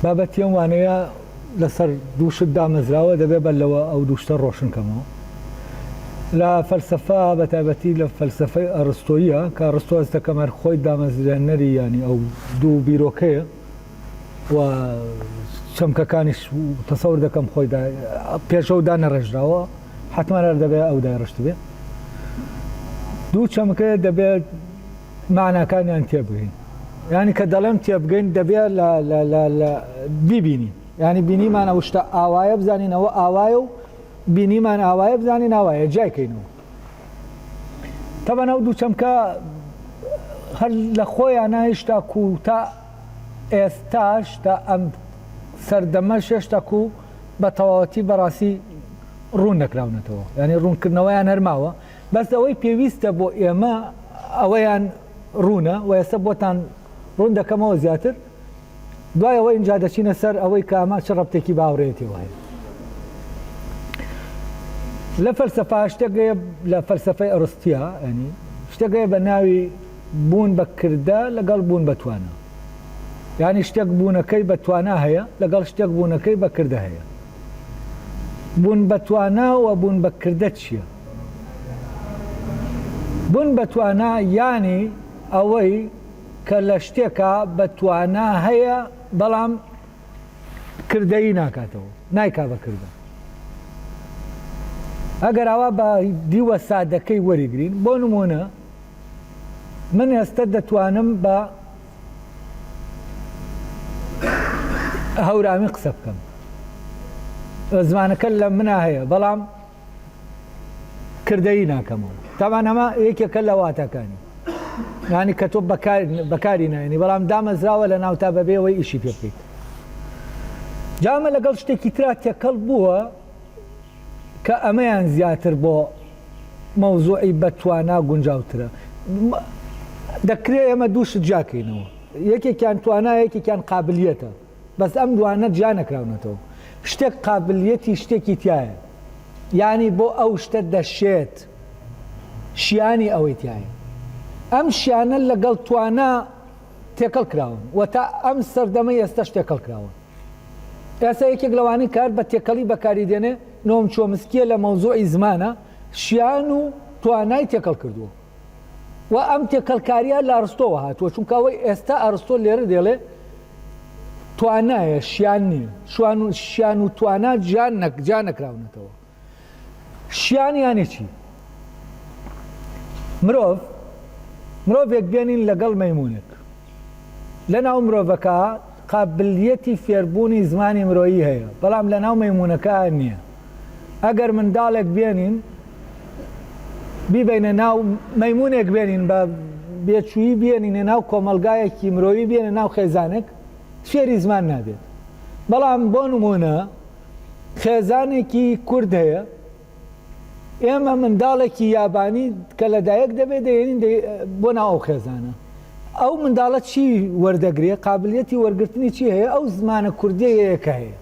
بابەتی ئەم وانەیە لەسەر دووشت دامەزراوە دەبێ بەلەوە ئەو دووشتە ڕۆشنکەمەوە لە فەلسەفە بە تایبەتی لە فەلسەفەی ئەرستۆیە کە ئەرستۆ هەستەکەمەر خۆی دامەزرێنەری ینی ئەو دوو بیرۆکەیە و چەمکەکانیش تەسەور دەکەم خۆی پێشەوە دانەڕێژراوە حتمان دەبێت ئەو دایڕشت بێ دوو چەمکەیە دەبێت معناکانیان تێبگەین ینی کە دەڵێم تێبگەین دەبێت لە بیبینی ینی بینیمان ئەو شتە ئاوایە بزانینەوە ئاوایە و بینیمان ئاوایە بزانین ئاوایە جایکەینەوە تەبەن ئەو دوو چەمکە هەر لە خۆیان هێشتا و تا ئێستاش تا ئەم سەردەمە شێشتا و بە تەواوەتی بەڕاستی ڕوون نەکراونەتەوە ینی ڕوونکردنەوەیان هەرماوە بەس ئەوەی پێویستە بۆ ئێمە ئەوەیان ڕوونە و ئێستا بۆتان ڕوون دەکەمەوە زیاتر دوای ئەوەی اینجا دەچینە سەر ئەوەی کە ئەمە چ ڕەبتێکی باوڕێتی وایە لە فەلسەفا شتێکگەیە لە فەلسەفەی ئەرستیا ینی شتێکگەیە بە ناوی بوون بە کردە لەگەڵ بوون بە توانە ینی شتێک بوونەکەی بە توانە هەیە لەگەڵ شتێک بوونەکەی بە کردە هەیە بوون بە توانە و بوون بە کردە چییە؟ بوون بە توانە ینی ئەوەی کە لە شتێکە بە توانە هەیە بەڵام کردەیی ناکاتەوە نایکا بە کردە ئەگەر ئەوە بە دیوە سادەکەی وەریگرین بۆ نمونە من ئێستا دەتوانم بە هەورامی قسە بکەم زمانەکە لە منە هەیە بەڵام کردەیی ناکەمەوە تاوان ئەمە یەکێکە لە واتەکانی ینی کە تۆ بەکاری نایێنی بەڵام دامەزراوە لە ناوتا بەبێەوەی ئیشی پێ بکەیت جامە لەگەڵ شتێکی ترا تێکەڵ بووە کە ئەمەیان زیاتر بۆ مەوزوعی بەتوانە گونجاوترە دەکرێت ئێمە دووشت جاکەینەوە یەکێکیان توانە یەکێکیان قابلیەتە بەس ئەم دوانە جا نەکراونەتەوە شتێک قابلیەتی شتێکی تایە ینی بۆ ئەو شتە دەشێت شیانی ئەوەی تایە ئەم شیانە لەگەڵ توانە تێکەڵ کراون و تا ئەم سەردەمە ئێستاش تێکەڵ کراون ئێستا یەکێک لەوانی کار بە تێکەڵی بەکاری دێنێ نۆم چۆمسکیە لە مەوزوعی زمانە شیان و توانای تێکەڵ کردووە و ئەم تێکەڵکاریە لە ئەرستۆوە هاتووە چونکە ئەوەی ئێستا ئەرستۆ لێرە دێڵێ توانایە شیان نییە شیان و توانە جا نەکراونەتەوە شیان یانێ چی؟ مرۆڤێک بێنین لەگەڵ مەیمونێک لە ناو مرۆڤەکە قابلیەتی فێربوونی زمانی مرۆیی هەیە بەڵام لە ناو مەیمونەکە نییە ئەگەر منداڵێک بێنین بیبینە ناو مەیمونێک بێنین بە بێچووی بێنینە ناو کۆمەلگایەکی مرۆیی بێنە ناو خێزانێک فێری زمان نابێت بەڵام بۆ نمونە خێزانێکی کورد هەیە ئێمە منداڵێکی یابانی کە لەدایەک دەبێت دەێنین بۆ ناو ئەو خێزانە ئەو منداڵە چی وەردەگرێ قابلیەتی وەرگرتنی چی هەیە ئەو زمانە کوردیەیەکە هەیە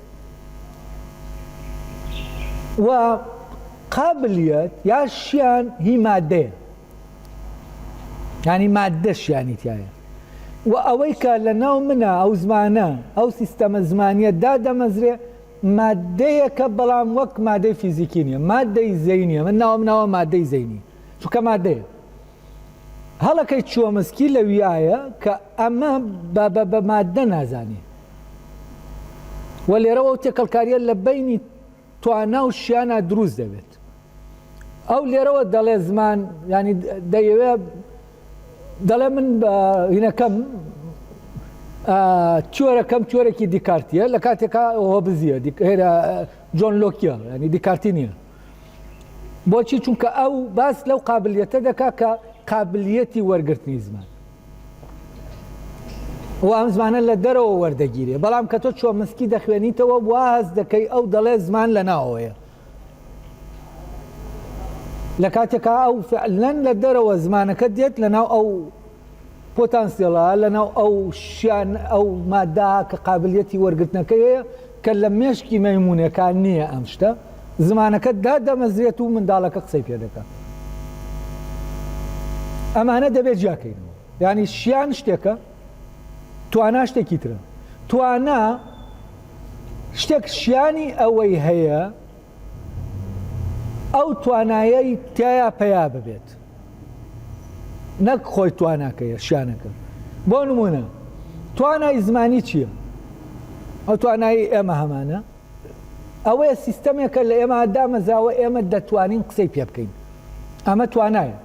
و قابلیەت یا شیان هی مادەیە ینی مادە شیانی تایە و ئەوەی کە لە ناو منە ئەو زمانە ئەو سیستەمە زمانیە دادەمەزرێ مادەیەکە بەڵام وەک مادەی فیزیکی نییە مادەی زەینیە من ناوە مادەی زەینی چونکە مادەیە هەڵەکەی چۆمسکی لە ویایە کە ئەمە بە مادە نازانی و لێرەوە ئەو تێکەڵکاریە لە بینی توانە و شیانە دروست دەبێت ئەو لێرەوە دەڵێ زمان ینی دەیەوێت دەڵێ من هینەکەم تیۆرەکەم تیۆرێکی دیکارتیە لە کاتێکا ئەوە بزیە هێرە جۆن لۆکیە ینی دیکارتی نییە بۆچی چونکە ئەو باس لەو قابلیەتە دەکا کە قابلیەتی وەرگرتنی زمان و ئەم زمانە لە دەرەوە وەردەگیرێ بەڵام کە تۆ چۆمسکی دەخوێنیتەوە واز دەکەی ئەو دەڵێ زمان لە ناوەیە لە کاتێکا ئەو فعلەن لە دەرەوە زمانەکە دێت لە ناو ئەو پۆتانسیێڵە لە ناو ئەو شیان ئەو ماددا کە قابلیەتی وەرگرتنەکە هەیە کە لە مێشکی مەیمونەکان نییە ئەم شتە زمانەکە دادەمەزرێت و منداڵەکە قسەی پێ دەکات ئەمانە دەبێت جاکەینەوە ینی شیان شتێکە توانە شتێکی ترە توانە شتێک شیانی ئەوەی هەیە ئەو توانایەی تایە پەیا ببێت نەک خۆی تواناکەیە شیانەکە. بۆ نمونە توانای زمانی چییە؟ ئەو توانایی ئێمە هەمانە ئەوەیە سیستەمێکە لە ئێمە دامەزاوە ئێمە دەتوانین قسەی پێ بکەین، ئەمە توانایە.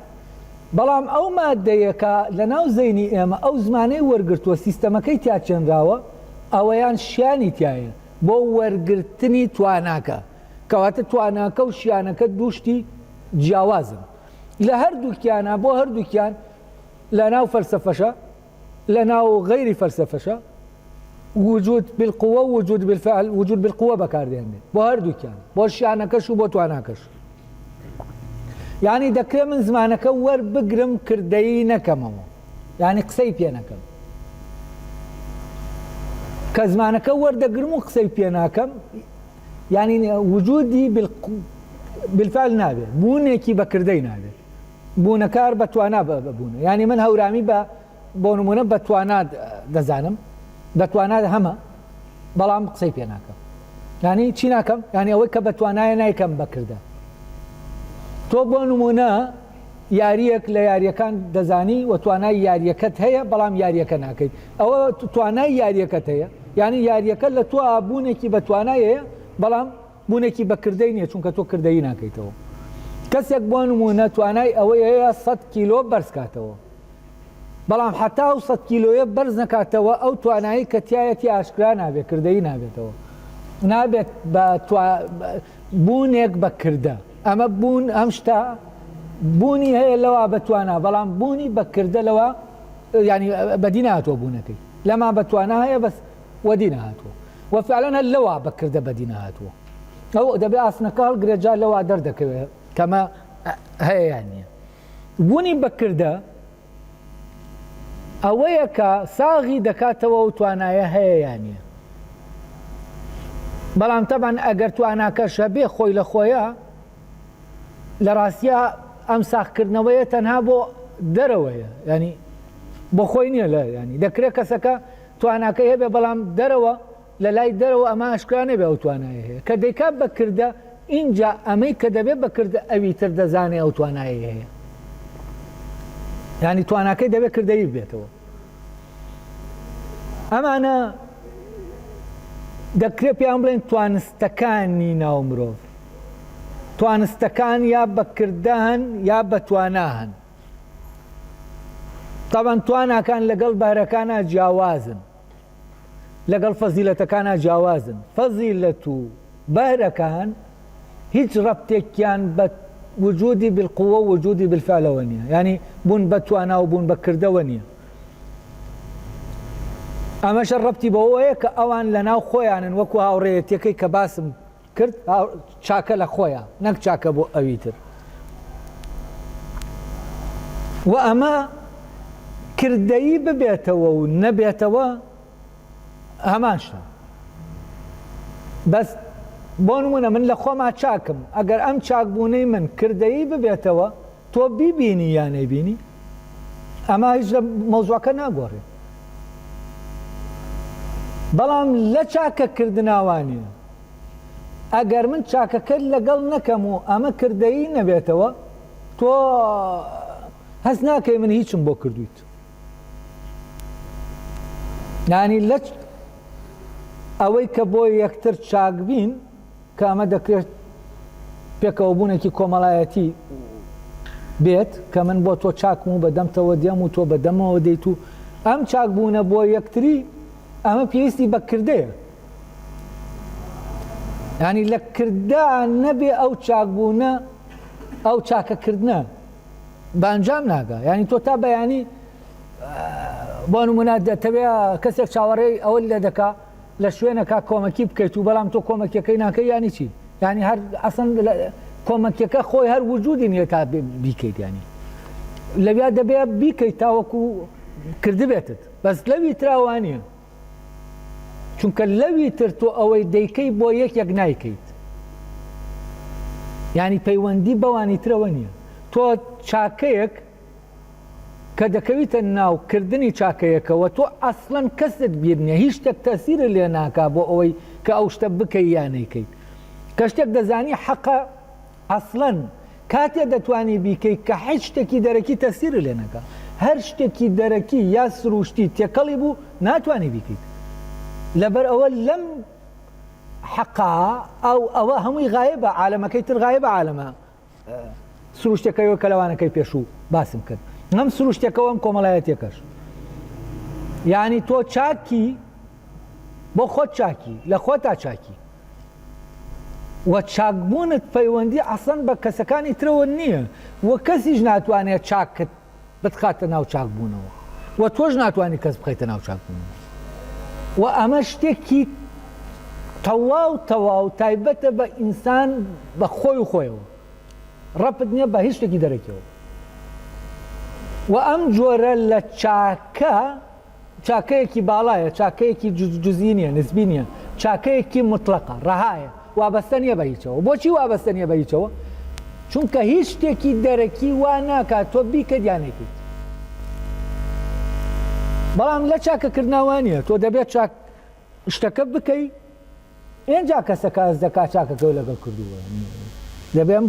بەڵام ئەو مادەیەکە لە ناو زەینی ئێمە ئەو زمانەی وەرگرتووە سیستەمەکەی تیا چێنراوە ئەوەیان شیانی تایە بۆ وەرگرتنی تواناکە، کەواتە تواناکە و شیانەکە دووشتی جیاوازن لە هەردووکیانە. بۆ هەردووکیان لە ناو فەلسەفەشە لە ناو غەیری فەلسەفەشە وجود بالقوة و وجود بالفعل وجود بالقوة بەکاردێنێت بۆ هەردووکیان، بۆ شیانەکەش و بۆ تواناکەش. یعنی دەکرێت من زمانەکە وەربگرم کردەیی نەکەمەوە، یعنی قسەی پێ نەکەم. کە زمانەکە وەردەگرم و قسەی پێ ناکەم یعنی وجودی بالفعل نابێت، بوونێکی بەکردەی نابێت، بوونەکار بە توانا ببوونە. یعنی من هەورامی بۆ نمونە بە توانا دەزانم، بەتوانە هەمە بەڵام قسەی پێ ناکەم. یعنی چی ناکەم؟ یعنی ئەوەی کە بەتوانایە نایکەم بەکردە. تۆ بۆ نمونە یاریەک لە یاریەکان دەزانی و توانای یاریەکەت هەیە بەڵام یاریەکە ناکەیت، ئەوە توانای یاریەکەت هەیە، یعنی یاریەکە لە تۆ بوونێکی بەتوانایەیە بەڵام بوونێکی بەکردەی نییە چونکە تۆ کردەیی ناکەیتەوە. کەسێک بۆ نمونە توانای ئەوەی هەیە 100 کیلۆ بەرز کاتەوە بەڵام حتا و 100 کیلۆیە بەرز نەکاتەوە، ئەو توانایی کە تایەتی ئاشکرا نابێت، کردەیی نابێتەوە، نابێت بە بوونێک بەکردە. ئەمە بوون ئەم شتا بوونی هەیە لەوە بەتوانە بەڵام بوونی بەکردە لەوە ینی بەدی نهاتوە بوونەکەی لەما بەتوانە هەیە بەس وەدی نەهاتوە وەفعلەن هەر لەوە بەکردە بەدی نەهاتوە. ئەو دەبێ ئاسنەکە هەڵگرێجا لەوە دەردەکەوێت کەمە هەیە یان نییە. بوونی بەکردە ئەوەیە کە ساغی دەکاتەوە و توانایە هەیە یان نییە. بەڵام تەبەن ئەگەر تواناکەشە بێ خۆی لە خۆیە لە ڕاستیە ئەم ساختکردنەوەیە تەنها بۆ دەرەوەیە، ینی بۆ خۆی نییە لە ینی دەکرێت کەسەکە تواناکە هەبێ بەڵام دەرەوە لە لای دەرەوە ئەمە ئاشکرانە بێ ئەو توانایە هەیە کە دەیکات بەکردە اینجا ئەمەی کە دەبێت بەکردە ئەوی تر دەزانێ ئەو توانایی هەیە، ینی تواناکەی دەبێت کردەوی بێتەوە. ئەمانە دەکرێت پێیان بڵێن توانستەکانی ناو مرۆڤ. توانستەکان یا بەکردەهن یا بەتواناهن. تاوان تواناکان لەگەڵ بەرەکانە جیاوازن، لەگەڵ فەزیلەتەکانە جیاوازن. فەزیلەت و بەرەکان هیچ ڕەبتێکیان بە وجودی بالقوة و وجودی بالفعلەوە نییە، ینی بوون بەتوانا و بوون بەکردەوە نییە. ئەمەشە ڕەبتی بەوەیە کە ئەوان لە ناو خۆیانن وەکو هاوڕێیەتەکەی کە باسم کرد چاکە لە خۆیان نەک چاکە بۆ ئەوی تر. و ئەمە کردەیی ببێتەوە و نەبێتەوە هەمان شتە. بەس بۆ نمونە من لە خۆما چاکم، ئەگەر ئەم چاکبوونەی من کردەیی ببێتەوە تۆ بیبینی یان نەیبینی ئەمە هیچ لە مەوزوعەکە ناگۆڕێت. بەڵام لە چاکەکردناوانیە ئەگەر من چاکەکە لەگەڵ نەکەم و ئەمە کردەیی نەبێتەوە تۆ هەست ناکەی من هیچم بۆ کردویت. یعنی لە ئەوەی کە بۆ یەکتر چاکبین کە ئەمە دەکرێت پێکەوە بوونێکی کۆمەڵایەتی بێت کە من بۆ تۆ چاکم و بەدەمتەوە دێم و تۆ بەدەمەوە دەیت و ئەم چاکبوونە بۆ یەکتری ئەمە پێویستی بەکردەیە. ینی لە کردە نەبێ ئەو چاکبوونە ئەو چاکەکردنە بەنجام ناگا. ینی تۆ تا بەیانی بۆ نمونە دەتەوێت کەسێک چاوەڕێی ئەوە لێ دەکا لە شوێنەکە کۆمەکی بکەیت و بەڵام تۆ کۆمەکیەکەی ناکەی ینی چی؟ ینی هەر ئەسەن کۆمەکیەکە خۆی هەر وجودی نییە تا بیکەیت، ینی لەویا دەبێت بیکەیت تاوەکو کردبێتت بەس لەوی تراوانە چونکە لەوی تر تۆ ئەوەی دەیکەی بۆ یەکێک نایکەیت، ینی پەیوەندی بەوانی ترەوە نییە. تۆ چاکەیەک کە دەکەویتە ناوکردنی چاکەیەکەوە تۆ ئەسڵەن کەست بیر نییە، هیچ شتێک تەسیرە لێ ناکا بۆ ئەوەی کە ئەو شتە بکەی یان نەیکەیت کە شتێک دەزانی حەقە ئەسڵەن کاتێ دەتوانی بیکەیت کە هیچ شتێکی دەرەکی تەسیر لێ نەکە هەر شتێکی دەرەکی یا سروشتی تێکەڵی بوو ناتوانانی بیکەیت لەبەر ئەوە لەم حەقا ئەوە هەمووی غایبە عالەمەکەی تر غایبە عالەمە سروشتەکەیەوە کە لەوانەکەی پێشوو باسم کرد ئەم سروشتەکەەوە ئەم کۆمەڵایەتێکەش یعنی تۆ چاکی بۆ خۆت چاکی لە خۆتا چاکی وە چاکبوونت پەیوەندی ئەسڵەن بە کەسەکانی ترەوە نییە وە کەسیش ناتوانێت چاکت بتخاتە ناو چاکبوونەوە وە تۆش ناتوانانی کەس بخەیتە ناو چاکبوونەوە و ئەمە شتێکی تەواو تایبەتە بە ئینسان بە خۆی و خۆیەوە ڕەپت نییە بە هیچ شتێکی دەرەکەوە و ئەم جۆرە لە چاکەیەکی باڵایە چاکەیەکی جوزئی نیە نسبی نییە چاکەیەکی مطلقە ڕەهایە وابەستە نیە بە هیچەوە بۆچی وابەستە نیە بە هیچەوە چونکە هیچ شتێکی دەرەکی وا ناکات تۆ بیکەیت یان نەیکەیت بەڵام لە چاکەکردناوانیە تۆ دەبێت چاک شتەکە بکەیت ئێنجا کەسەکە ئەس دەکات چاکەکەی لەگەڵ کردووە دەبێ ئەم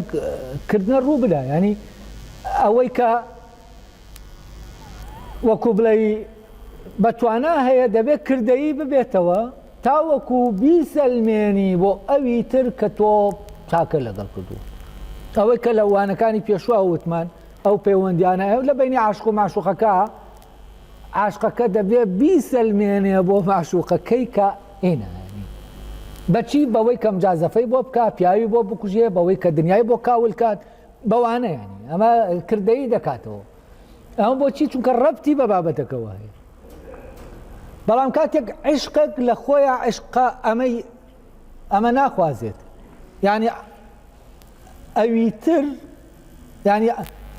کردنە ڕوو بدا ینی ئەوەی کە وەکو بڵێ بەتوانە هەیە دەبێت کردەیی ببێتەوە تاوەکو بیسەلمێنی بۆ ئەوی تر کە تۆ چاکە لەگەڵ کردووە ئەوەی کە لە وانەکانی پێشوە وتمان ئەو پەیوەندیانە لە بینی عاشق و معشوقەکە عاشقەکە دەبێت بیسەلمێنێ بۆ معشوقەکەی کە ئێنانی بەچی بەوەی کەم جازەفەی بۆ بکە پیاوی بۆ بکوژێ بەوەی کە دنیای بۆ کاول کات بەوانە ینی ئەمە کردەیی دەکاتەوە ئەمە بۆچی چونکە ڕەبتی بە بابەتەکەەوە هەیە بەڵام کاتێک عشقێک لە خۆیان عشقا ئەمە ناخوازێت یعنی ئەوی تر ینی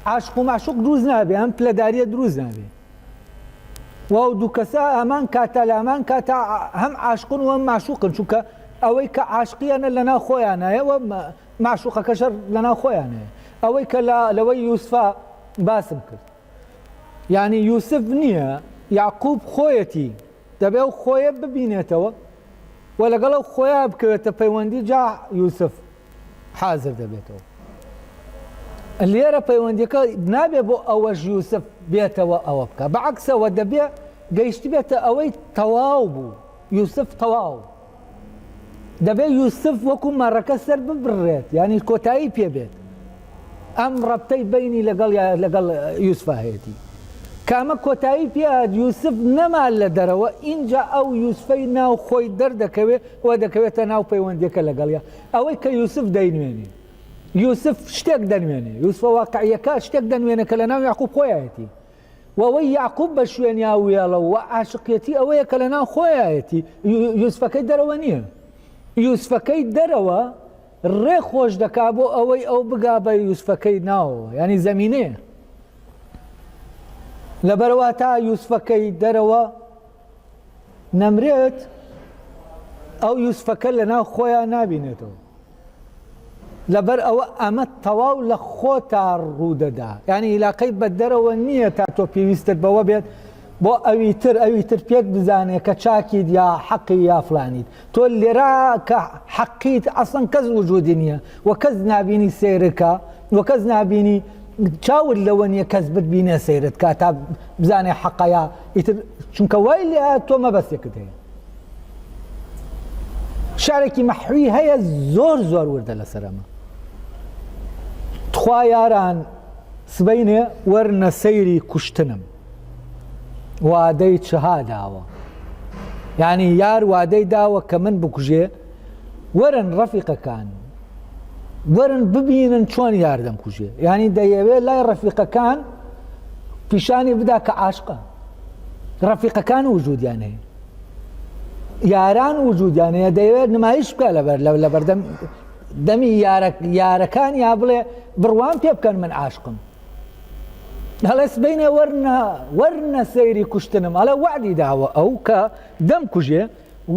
عاشق و معشوق دروست نابێ ئەم پلەداریە دروست نابێ و دوو کەسە ئەمان کاتە لە ئەمان کاتە هەم عاشقن و هەم معشوقن چونکە ئەوەی کە عاشقیانە لەناو خۆیانەیە و معشوقەکەشە لەناو خۆیانەیە ئەوەی کە لەوەی یوسفا باسم کرد یعنی یوسف نییە یعقوب خۆیەتی دەبێ و خۆیە ببینێتەوە و لەگەڵ ئەو خۆیان بکەوێتە پەیوەندی جا یوسف حازر دەبێتەوە لێرە پەیوەندیەکە نابێ بۆ ئەوەش یوسف بێتەوە ئەوە بکە بەعکسەوە دەبێ گەیشتی بێتە ئەوەی تەواو بوو یوسف تەواو دەبێ یوسف وەکو مەڕەکە سەر ببڕێت ینی کۆتایی پێبێت ئەم ڕەبتەی بینی لەگەڵ یوسفا هەیەتی کامە کۆتایی پێات یوسف نەمان لە دەرەوە اینجا ئەو یوسفەی ناو خۆی دەردەکەوێت و دەکەوێتە ناو پەیوەندیەکە لەگەڵیا ئەوەی کە یوسف دەینوێنێ یوسف شتێک دەنوێنێ یوسف واقعیەکە شتێک دەنوێنێ کە لە ناو یعقوب خۆیەتی وەوەی یعقوب بە شوێنیا وێڵە و عاشقیەتی ئەوەیە کە لە ناو خۆیەتی یوسفەکەی دەرەوە نییە یوسفەکەی دەرەوە ڕێ خۆش دەکا بۆ ئەوەی ئەو بگا بە یوسفەکەی ناوەوە ینی زەمینەیە لەبەرەوە تا یوسفەکەی دەرەوە نەمرێت ئەو یوسفەکە لە ناو خۆیان نابینێتەوە لەبەر ئەوە ئەمە تەواو لە خۆتا ڕوودەدا ینی عیلاقەی بە دەرەوە نییە تا تۆ پێویستت بەوە بێت بۆ ئەوی تر پێک بزانێ کە چاکیت یا حەقی یا فلانیت تۆ لێرا کە حەقیت ئەسڵەن کەس وجودی نییە و کەس نابینی سیرەکە و کەس نابینی چاور لەوە نییە کەس بتبینێ سیرت کا تا بزانێ حەقەیە ئیتر چونکە وای لێ تۆ مەبەستێکت هەیە شارێکی مەحوی هەیە زۆر وردە لەسەرەمە تخوا یاران سبەینێ وەرنە سەیری کوشتنم وادەی چها داوە یعنی یار وادەی داوە کە من بکوژێ وەرن ڕەفیقەکان وەرن ببینن چۆن یاردەم کوژێ ینی دەیەوێت لای ڕەفیقەکان پیشانی بدا کە عاشقە ڕەفیقەکان وجودیان هەیە یاران وجودیان هەیە دەیەوێت نمایش بکە لەبەردەم دەمی یارەکان یا بڵێ بڕوان پێ بکەن من عاشقم هەڵێس بینێ وەرنە سەیری کوشتنم ئەڵە وعدی داوە ئەو کە دەم کوژێ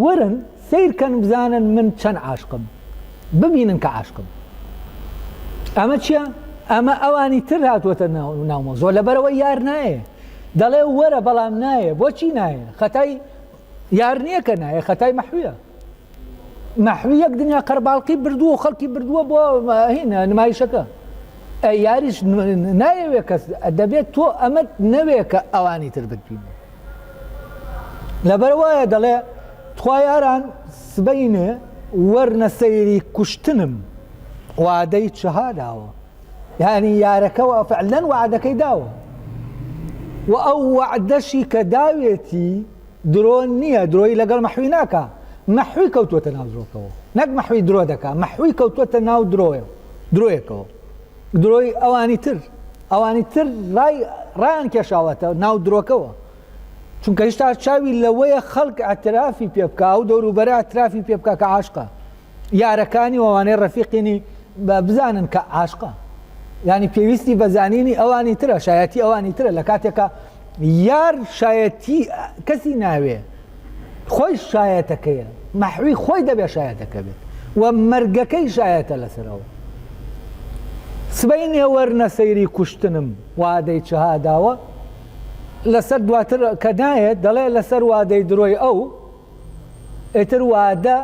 وەرن سیرکەن بزانن من چەند عاشقم ببینن کە عاشقم ئەمە چییە؟ ئەمە ئەوانی تر هاتووەتە ناومەوزۆ لەبەرەوە یار نایە دەڵێ وەرە بەڵام نایە بۆچی نایە خەتای یار نییە کە نایە خەتای مەحویە محوی یەک دنیا قەرباڵقی بردووە و خەڵکی بردووە بۆ هینە نمایشەکە یاریش نایەوێ کەس دەبێت تۆ ئەمەت نەوێ کە ئەوانی تر بتبین لەبەرەوەیە دەڵێ تخوا یاران سبەینێ وەرنە سەیری کوشتنم وعدەی چها داوە یعنی یارەکەەوە فعلەن وعدەکەی داوە و ئەو وعدەشی کە داوێتی درۆ نییە درۆی لەگەڵ مەحوی ناکە مەحوی کەوتووەتە ناو درۆکەوە نەک مەحوی درۆ دەکا مەحوی کەوتووەتە ناو درۆیەکەوە درۆی ئەوانی تر ڕایان کێشاوەتە ناو درۆکەوە چونکە هێشتا چاوی لەوەیە خەڵک ئەترافی پێ بکە و دەوروبەرە ئەترافی پێ بکە کە عاشقە یارەکانی ئەوانەی ڕەفیقینی بزانن کە عاشقە ینی پێویستی بەزانینی ئەوانی ترە شایەتی ئەوانی ترە لە کاتێکە یار شایەتی کەسی ناوێ خۆی شایەتەکەیە مەحوی خۆی دەبێ شایەتەکە بێت و مەرگەکەی شایەتە لەسەرەوە سبەینێ وەرنە سەیری کوشتنم وادەی چها داوە لەسەر دواتر کە نایێت دەڵێ لەسەر وادەی درۆی ئەو ئێتر وادە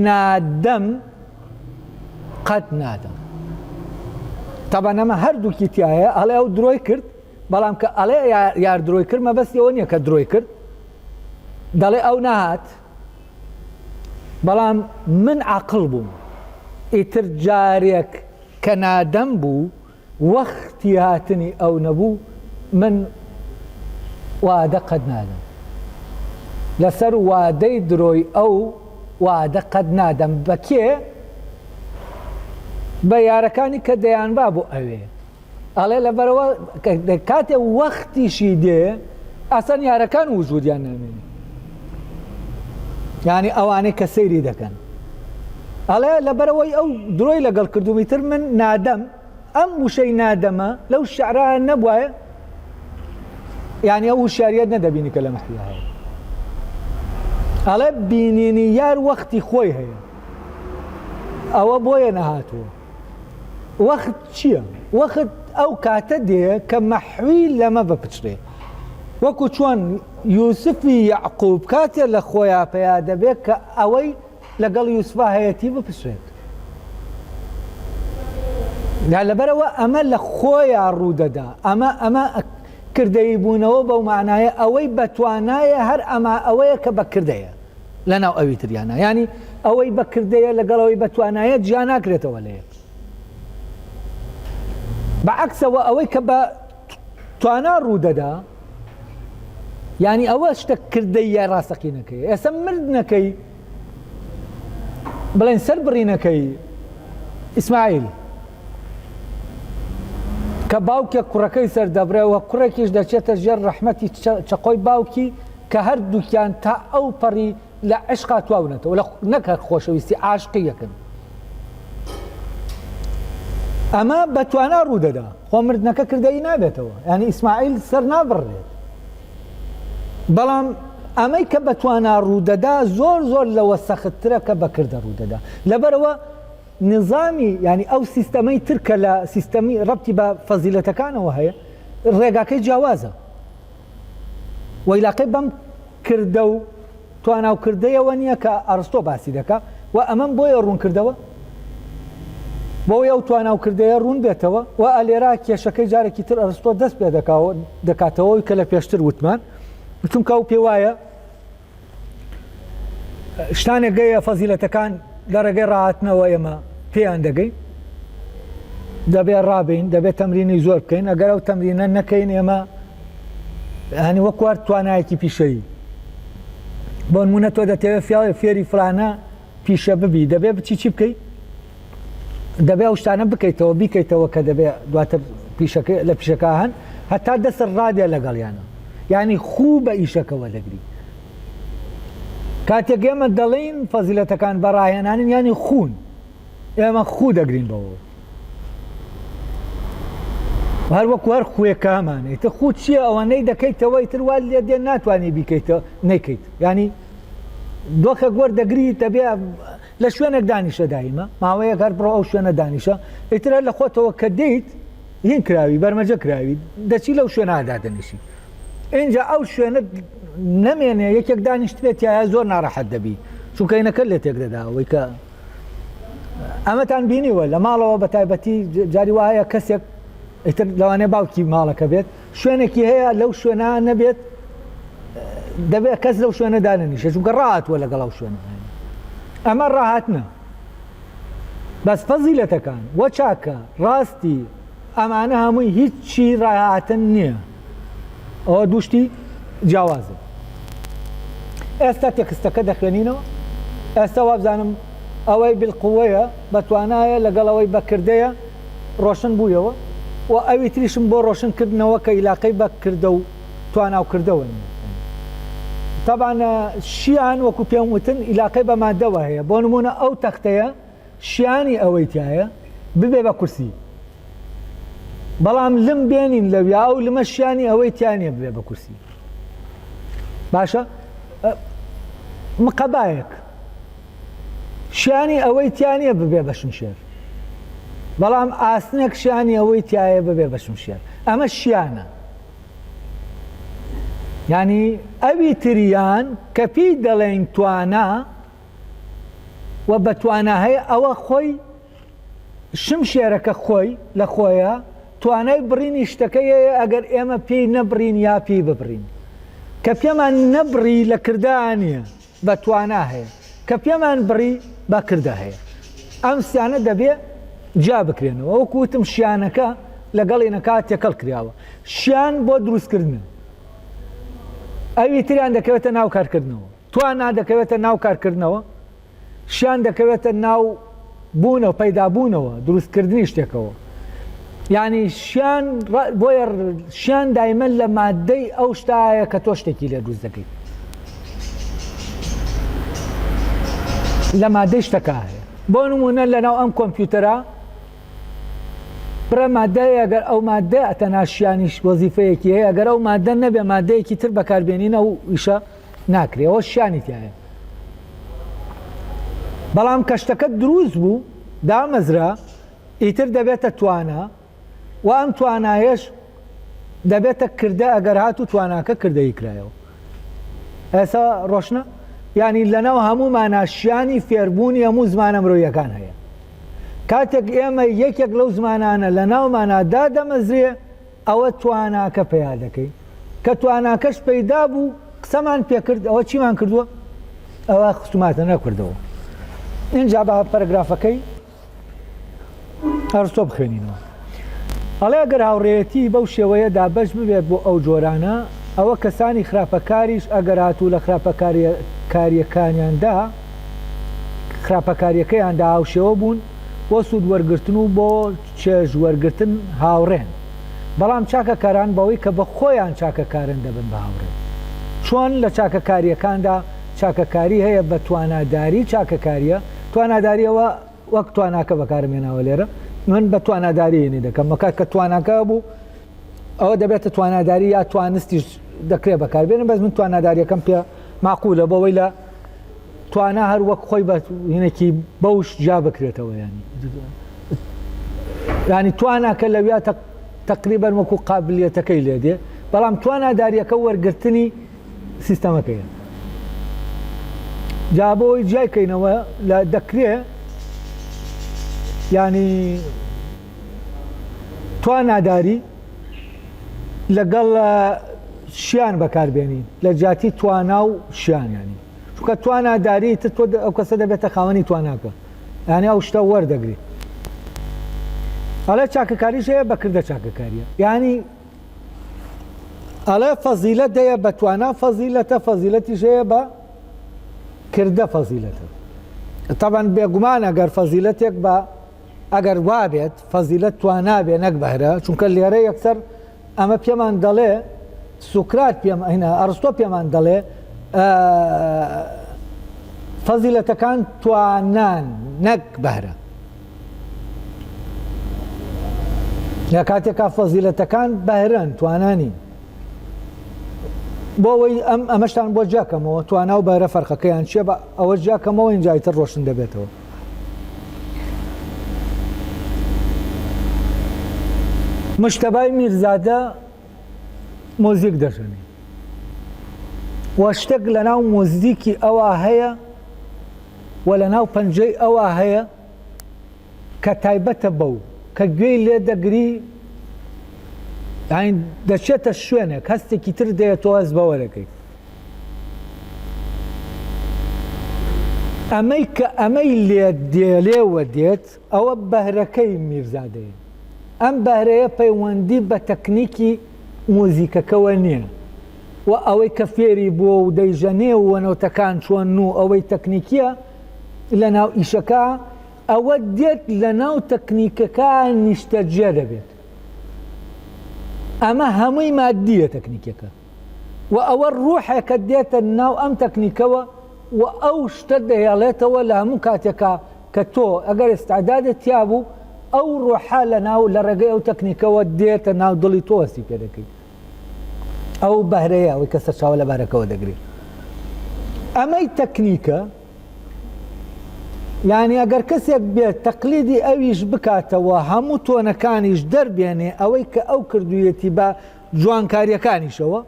نادەم قەت نادەم تابان ئەمە هەردووکی تایە ئەڵێ ئەو درۆی کرد بەڵام کە ئەڵێ یار درۆی کرد مەبەستیەوە نییە کە درۆی کرد دەڵێ ئەو نهات بەڵام من عاقڵ بووم ئیتر جارێک کە نادەم بوو وەختی هاتنی ئەو نەبوو من وادە قەت نادەم لەسەر وادەی درۆی ئەو وادە قەت نادەم بە کێ بە یارەکانی کە دەیانبا بۆ ئەوێ ئەڵێ لەبەرەوە کاتێ وەختیشی دێ ئەسەن یارەکان وجودیان نامێنێ یعنی ئەوانەی کە سەیری دەکەن ئەڵێ لەبەرەوەی ئەو درۆی لەگەڵ کردومیتر من نادەم ئەم وشەی نادەمە لەو شعرایە نەبوایە یعنی ئەو وشاریەت نەدەبینی کە لە مەحوی هەیە ئەڵێ بینینی یار وەختی خۆی هەیە ئەوە بۆیە نەهاتووە وەخت چییە؟ وەخت ئەو کاتە دێ کە مەحوی لەمە بپچرێ وەکو چۆن یوسفی یعقوب کاتێ لە خۆیان پەیا دەبێت کە ئەوەی لەگەڵ یوسفا هەیەتی بپچرێت لەبەرەوە ئەمە لە خۆیان ڕوودەدا ئەمە کردەی بوونەوە بەو معنایە ئەوەی بەتوانایە هەر ئەمە ئەوەیە کە بەکردەیە لەناو ئەوی تریانە ینی ئەوەی بەکردەیە لەگەڵەوەی بەتوانایە جیا ناکرێتەوە لەیە بەعەکسەوە ئەوەی کە بە توانا ڕوودەدا ینی ئەوە شتە کردەیە ڕاستەقینەکەی ئێستا مردنەکەی بڵێن سەر بڕینەکەی ئیسماعیل کە باوکێک کوڕەکەی سەردەبرێەوە کوڕێکیش دەچێتە ژێر ڕەحمەتی چقۆی باوکی کە هەردووکیان تا ئەو پەڕی لە عشقا تواونەتەوە لە نەکە خۆشەویستی عاشقی یەکەن ئەمە بەتوانا ڕوودەدا خۆ مردنەکە کردەی نابێتەوە ینی ئیسماعیل سەر نابڕێت بەڵام ئەمەی کە بەتوانا ڕوودەدا زۆر لەوە سەختترە کە بەکردە ڕوودەدا لەبەرەوە نظامی ینی ئەو سیستەمەی ترکە لە سیستەمی ڕەبتی بە فەزیلەتەکانەوە هەیە ڕێگاکەی جیاوازە وەیلاقی بەم کردە و تواناوکردەیەوە نییە کە ئەرستۆ باسی دەکا و ئەمەم بۆیە ڕوون کردەوە بۆی ئەو تواناوکردەیە ڕوون بێتەوە و ئەلێرا کێشەکەی جارێکی تر ئەرستۆ دەست پێ دەکاتەوەی کە لە پێشتر وتمان چونکە ئەو پێ وایە شتانێک گەیە فەزیلەتەکان لە ڕێگەی ڕاهاتنەوە ئێمە پێیان دەگەین دەبێت ڕابین دەبێت تەمرینی زۆر بکەین ئەگەر ئەو تەمرینە نەکەین ئێمە هەنی وەکوار توانایەکی پیشەیی بۆ نمونە تۆ دەتەوێت فێری فلانە پیشە ببی دەبێت بچی چی بکەیت دەبێت ئەو شتانە بکەیتەوە بیکەیتەوە کە دەبێت دواتر لە پیشەکە هەن هەتا دەسەر ڕادێ لەگەڵیانە یعنی خوو بە ئیشەکەوە دەگری کاتێک ئێمە دەڵێن فەزیلەتەکان بەڕاهێنانن ینی خوون ئێمە خوو دەگرین بەوە هەر وەکو هەر خوێکامانێت تە خوو چییە ئەوەنەی دەکەیتەوە ئیتر وا لێ دێ ناتوانانی بیکەیتە نەیکەیت ینی دۆخە گۆر دەگری دەبێ لە شوێنێک دانیشە دایمە ماوەیەک هەر بڕۆ ئەو شوێنە دانیشە ئیترە لە خۆتەوە کە دەیت هین کراوی بەرمەجە کراوی دەچی لەو شوێنەدا دەنیشی اینجا ئەو شوێنە نەمێنێ یەکێک دانیشت بێت یاە زۆر ناڕەحەت دەبی چونکە هینەکە لێ تێک دەدا ئەوەی کە ئەمەتان بینیوە لە ماڵەوە بە تایبەتی جاری وایە کەسێک ئیتر لەوانێ باوکی ماڵەکە بێت شوێنێکی هەیە لەو شوێنە نەبێت دەبێت کەس لەو شوێنە دانەنیشە چونکە ڕاهاتوە لەگەڵ ئەو شوێنە ئەمە ڕاهاتنە بەس فەزیلەتەکان وە چاکە ڕاستی ئەمانە هەمووی هیچی ڕاهاتن نییە ئەوە دووشتی جیاوازە ئێستا تێکستەکە دەخوێنینەوە ئێستا وابزانم ئەوەی بالقوەیە بەتوانایە لەگەڵ ئەوەی بەکردەیە ڕۆشن بوویەوە و ئەوی تریشم بۆ ڕۆشنکردنەوە کە عیلاقەی بەکردە و تواناوکردەوە طبعا شیان وەکو پێم وتن عیلاقەی بە مادەوە هەیە بۆ نمونە ئەو تەختەیە شیانی ئەوەی تایە ببێ بە کورسی بەڵام لم بێنین لەویا و لمە شیانی ئەوەی تیانە ببێ بە کورسی باشە مقەبایەک شیانی ئەوەی تیانە ببێ بە شمشێر بەڵام ئاسنێک شیانی ئەوەی تایە ببێ بە شمشێر ئەمە شیانە یعنی ئەوی تریان کە پێی دەڵێن توانە و بە توانە هەیە ئەوە خۆی شمشێرەکە خۆی لە خۆیە توانای بڕینی شتەکەیە ئەگەر ئێمە پێی نەبڕین یا پێی ببڕین کە پێمان نەبڕی لە کردانیە بە توانە هەیە کە پێمان بڕی با کردە هەیە ئەم سیانە دەبێ جا بکرێنەوە وەکو وتم شیانەکە لەگەڵ ئینەکە تێکەڵ کراوە شیان بۆ دروستکردن ئەوی تریان دەکەوێتە ناو کارکردنەوە توانە دەکەوێتە ناو کارکردنەوە شیان دەکەوێتە ناو بوونەوە پەیدابوونەوە دروستکردنی شتێکەوە یعنی شیان بۆیە شیان دایمەن لە مادەی ئەو شتایە کە تۆ شتێکی لێ دروست دەکەیت لە مادەی شتەکە هەیە بۆ نمونە لەناو ئەم کۆمپیوتەرە برە مادەیە ئەگەر ئەو مادە ئەتەنا شیانیش وەزیفەیەکی هەیە ئەگەر ئەو مادە نەبێ مادەیەکی تر بەکاربێنینە و ئیشە ناکرێ ئەوە شیانی تایە بەڵام کە شتەکە دروست بوو دامەزرا ئیتر دەبێتە توانە و ئەم توانایەش دەبێتە کردە ئەگەر هات و تواناکە کردەی کرایەوە ئێستا ڕۆشنە یعنی لەناو هەموومانە شیانی فێربوونی هەموو زمانە مرۆیەکان هەیە کاتێک ئێمە یەکێک لەو زمانانە لە ناومانە دادەمەزرێ ئەوە تواناکە پەیا دەکەی کە تواناکەش پەیدا بوو قسەمان پێکرد ئەوە چیمان کردووە ئەوە خستوماتە نەکردەوە اینجا بە پەرەگرافەکەی ئەرستۆ بخوێنینەوە ئەڵێ ئەگەر هاوڕێیەتی بەو شێوەیەدا بەش ببێت بۆ ئەو جۆرانە ئەوە کەسانی خراپەکاریش ئەگەر هاتوو لە خراپەکاریەکانیاندا خراپەکاریەکەیاندا هاوشێوە بوون بۆ سوود وەرگرتن و بۆ چێژ وەرگرتن هاوڕێن بەڵام چاکەکاران بەوەی کە بە خۆیان چاکەکارن دەبن بە هاوڕێن چۆن لە چاکەکاریەکاندا چاکەکاری هەیە بە تواناداری چاکەکاریە تواناداریەوە وەک تواناکە بەکارمێناوە لێرە من بە تواناداریێنی دەکەم مەکات کە تواناکە بوو ئەوە دەبێتە تواناداری یا توانستیش دەکرێت بەکاربێنم بەس من تواناداریەکەم پێ ماقولە بەوەی لە توانە هەر وەک خۆی بە هینێکی بەوش جا بکرێتەوە ینی تواناکە لەویا تقریبەن وەکو قابلیەتەکەی لێ دێ بەڵام تواناداریەکە وەرگرتنی سیستەمەکەیە جا بۆی جایکەینەوە لە دەکرێت ینی تواناداری لەگەڵ شیان بەکاربێنین لە جاتی توانا و شیان ینی چونکە تواناداری تۆ ئەو کەسە دەبێتە خاوەنی تواناکە یعنی ئەو شتە وەردەگری ئەڵێ چاکەکاریش هەیە بەکردە چاکەکاریە یعنی ئەڵێ فەزیلەت دەیە بە توانا فەزیلەتە فەزیلەتیش هەیە بە کردە فەزیلەتە طبعا بێگومان ئەگەر فەزیلەتێک بە ئەگەر وابێت فەزیلەت توانابێ نەک بەهرە چونکە لێرە یەکسەر ئەمە پێمان دەڵێ سوکرات ئەرستۆ پێمان دەڵێ فەزیلەتەکان توانان نەک بەهرە یا کاتێکا فەزیلەتەکان بەهرن توانانی بۆ ئەوەی ئەمەشتان بۆ جاکەمەوە توانا و بەهرە فەرقەکەیان چیە بە ئەوە جاکەمەوە ئینجایتر ڕۆشن دەبێتەوە مشتەبای میرزادە مۆزیک دەژەنی وە شتێک لەناو مۆزیکی ئەوە هەیە و لە ناو پەنجەی ئەوە هەیە کە تایبەتە بەو کە گوێی لێ دەگری دەچێتە شوێنێک هەستێکی تر دێتەوە هەست بەوە دەکەیت. ئەمەی کە ئەمەی لێ دێلێوە دێت ئەوە بەهرەکەی میرزادەیە. ئەم بەهرەیە پەیوەندی بە تەکنیکی مۆزیکەکەوە نییە و ئەوەی کە فێری بووە و دەیژەنێ و وەنەوتەکان چۆن و ئەوەی تەکنیکیە لە ناو ئیشەکە ئەوە دێت لە ناو تەکنیکەکە نیشتەجێ دەبێت. ئەمە هەمووی مادیە تەکنیکەکە و ئەوە ڕوحێکە دێتە ناو ئەم تەکنیکەوە و ئەو شتە دەهێڵێتەوە لە هەموو کاتێکا کە تۆ ئەگەر ئێستعدادت تیا بوو ئەو ڕۆحە لە ناو لە ڕێگەی ئەو تەکنیکەوە دێتە ناو دڵی تۆ هەستی پێ دەکەیت. ئەو بەهرەیە ئەوەی کە سەرچاوە لە بەهرەکەوە دەگرێت. ئەمەی تەکنیکە یعنی ئەگەر کەسێک بێت تەقلیدی ئەویش بکاتەوە هەموو تۆنەکانیش دەربێنێ ئەوەی کە ئەو کردوویەتی بە جوانکاریەکانیشەوە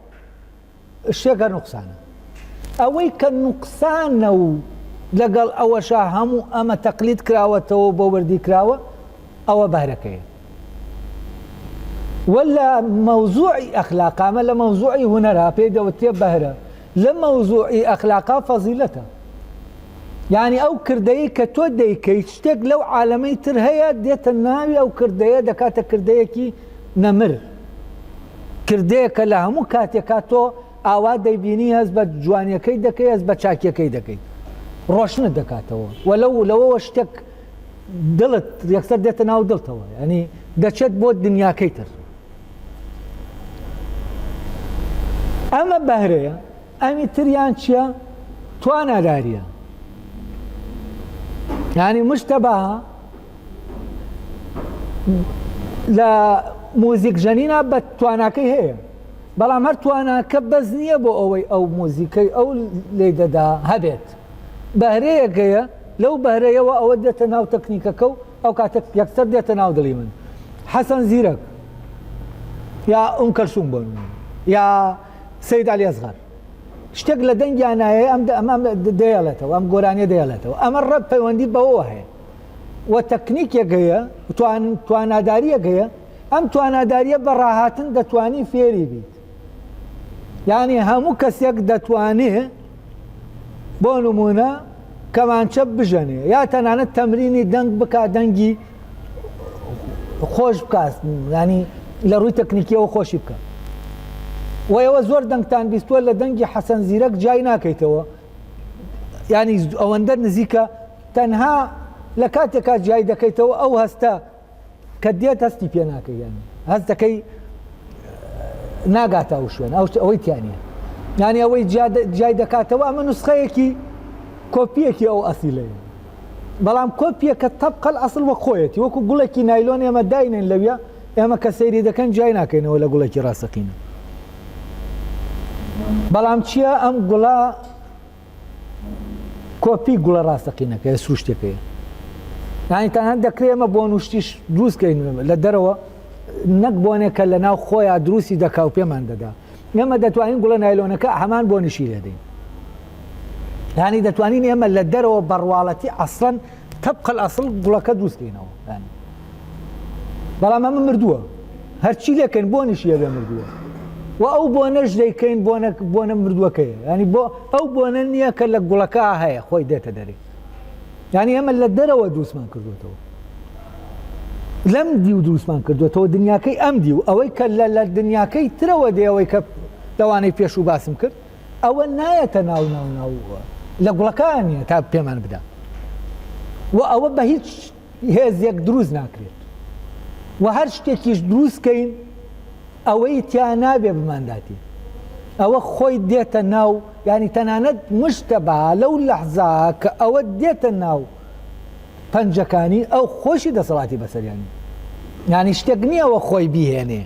شتێکە نوقسانە. ئەوەی کە نوقسانە و لەگەڵ ئەوەشا هەموو ئەمە تەقلید کراوەتەوە بۆ وەردی کراوە ئەوە بەهرەکەیە. ولا مەوزوعی ئەخلاقا ئەمە لە مەوزوعی هونەرا پێی دەوتێ بەهرە لە مەوزوعی ئەخلاقا فەزیلەتە. یعنی ئەو کردەیە کە تۆ دەیکەیت شتێک لەو عالەمەی تر هەیە دێتە ناوی ئەو کردەیە دەکاتە کردەیەکی نەمر، کردەیەکە لە هەموو کاتێکا تۆ ئاوا دەیبینی هەست بە جوانیەکەی دەکەی هەست بە چاکیەکەی دەکەیت ڕۆشنت دەکاتەوە لەوەوە شتێک دڵت یەکسەر دێتە ناو دڵتەوە ینی دەچێت بۆ دنیاکەی تر. ئەمە بەهرەیە. ئەمی تریان چییە؟ تواناداریە. یعنی مشتەبەها لە مۆزیک ژەنینە بە تواناکەی هەیە بەڵام هەر تواناکە بەس نییە بۆ ئەوەی ئەو مۆزیکەی ئەو لێ دەدا هەبێت. بەهرەیەکەیە لەو بەهرەیەوە ئەوە دێتە ناو تەکنیکەکە و ئەو کاتێک یەکسەر دێتە ناو دڵی من. حەسەن زیرەک یا ئوم کەلسوم بۆ یا سەید عەلی ئەزغەر شتێک لە دەنگیان نایە ئەمە دەیەڵێتەوە ئەم گۆرانیە دەیەڵێتەوە. ئەمە ڕەت پەیوەندی بەوە هەیە و تەکنیکێکەیە تواناداریەکەیە. ئەم تواناداریە بە ڕاهاتن دەتوانی فێری بیت. یعنی هەموو کەسێک دەتوانێ بۆ نمونە کەمانچە بژەنێ یا تەنانەت تەمرینی دەنگ بک دەنگی خۆش بکات ینی لە ڕووی تەکنیکیەوە خۆشی بکە. و ئێوە زۆر دەنگتان بیستوە لە دەنگی حەسەن زیرەک جای ناکەیتەوە ینی ئەوەندە نزیکە تەنها لە کاتێکا جای دەکەیتەوە ئەو هەستە کە دێت هەستی پێ ناکەی ینی هەست دەکەی ناگاتە ئەو شوێن ئەوەی تیانە ینی ئەوەی جای دەکاتەوە. ئەمە نوسخەیەکی کۆپیەکی ئەو ئەسیلەیە بەڵام کۆپیەکە تەبقەل ئەسڵ وە خۆیەتی وەکو گوڵێکی نایلۆن ئێمە داینێن لەویە ئێمە کە سەیری دەکەن جای ناکەینەوە لە گوڵێکی ڕاستەقینە. بەڵام چییە؟ ئەم گوڵا کۆپی گوڵە ڕاستەقینەکە سروشتێکەیە ینی تەنها دەکرێت ئەمە بۆ نوشتیش دروستکەین لە دەرەوە نەک بۆنێکە لە ناو خۆیان دروستی دەکا و پێمان دەدا. ئێمە دەتوانین گوڵە نایلۆنەکە هەمان بۆ نشی لێدەین ینی دەتوانین ئێمە لە دەرەوە بەڕواڵەتی ئەسڵەن تەبقەل ئەسڵ گوڵەکە دروستکەینەوە بەڵام ئەمە مردووە هەرچی لێکەین بۆ نشیە بێ مردووە و ئەو بۆنەش دەیکەین بۆنە مردووەکەیە ینی بۆ ئەو بۆنە نییە کە لە گوڵەکە هەیە خۆی دێتە دەرێ ینی ئەمە لە دەرەوە دروستمان کردوێتەوە لەم دی و دروستمان کردوێتەوە دنیاکەی ئەم دی و ئەوەی کە لە دنیاکەی ترەوە دێەوەی کە لەوانەی پێش و باسم کرد ئەوە نایەتە ناو لە گوڵەکان نیە تا پێمان بدا و ئەوە بە هیچ هێزێک دروست ناکرێت و هەر شتێکیش دروستکەین ئەوەی تیا نابێ بمانداتی ئەوە خۆی دێتە ناو ینی تەنانەت مشتەبە لەو لەحزا کە ئەوە دێتە ناو پەنجەکانی ئەو خۆشی دەسەڵاتی بەسەریانی ینی شتێک نییەوە خۆی بیهێنێ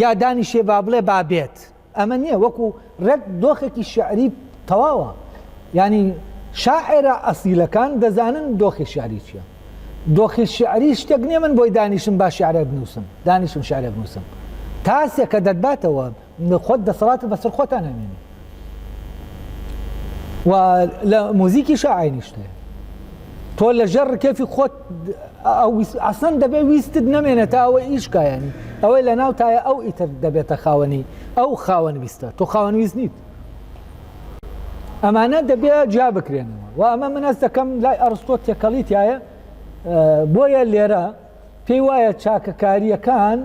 یا دانیشێ با بڵێ بابێت ئەمە نییە وەکو ڕێک دۆخێکی شعری تەواوە ینی شاعرە ئەسیلەکان دەزانن دۆخی شعری چییە. دۆخی شعری شتێک نییە من بۆی دانیشم با شعرە بنووسم دانیشم شعرە بنووسم تاسێکە دەتباتەوە خۆت دەسەڵاتت بەسەر خۆتان نامێنێ و لە مۆزیکی شاعینی شتەیە تۆ لە ژەڕ کێفی خۆت ئەسەن دەبێ ویستت نەمێنێت ئەوە ئیشکە ینی ئەوەی لە ناو تایە ئەو ئیتر دەبێتە خاوەنی ئەو خاوەن ویستە تۆ خاوەن ویست نیت ئەمانە دەبێت جا بکرێنەوە و ئەمە من ئەس دەکەم لای ئەرستۆ تێکەڵیتایە بۆیە لێرە پێی وایە چاکەکاریەکان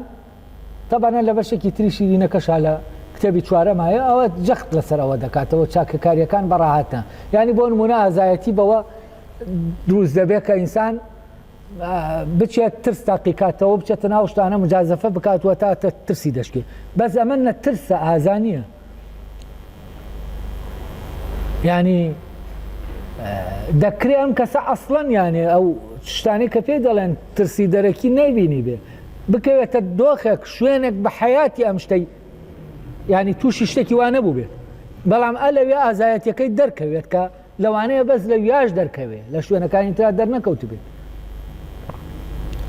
تەبانە لە بەشێکی تری شیرینەکەشا لە کتێبی چوارەمایە ئەوە جەخت لەسەر ئەوە دەکاتەوە چاکەکاریەکان بەڕاهاتە ینی بۆ نمونە ئازایەتی بەوە دروست دەبێت کە ئینسان بچێت ترس تاقیکاتەوە بچێتە ناو شتانە مجازەفە بکاتوە تا ترسی دەشکێ بەس ئەمە نەترسە ئازانیە ینی دەکرێ ئەم کەسە ئەسڵەن یانێ ئەو شتانی کە پێی دەڵێن ترسی دەرەکی نەیبینی بێ بکەوێتە دۆخێک شوێنێک بە حەیاتی ئەم شتەی ینی تووشی شتێکی وانە بوو بێت بەڵام ئەلەوێ ئازایەتەکەی دەرکەوێت کە لەوانەیە بەس لە ویاش دەرکەوێت لە شوێنەکانی ترا دەرنەکەوت بێت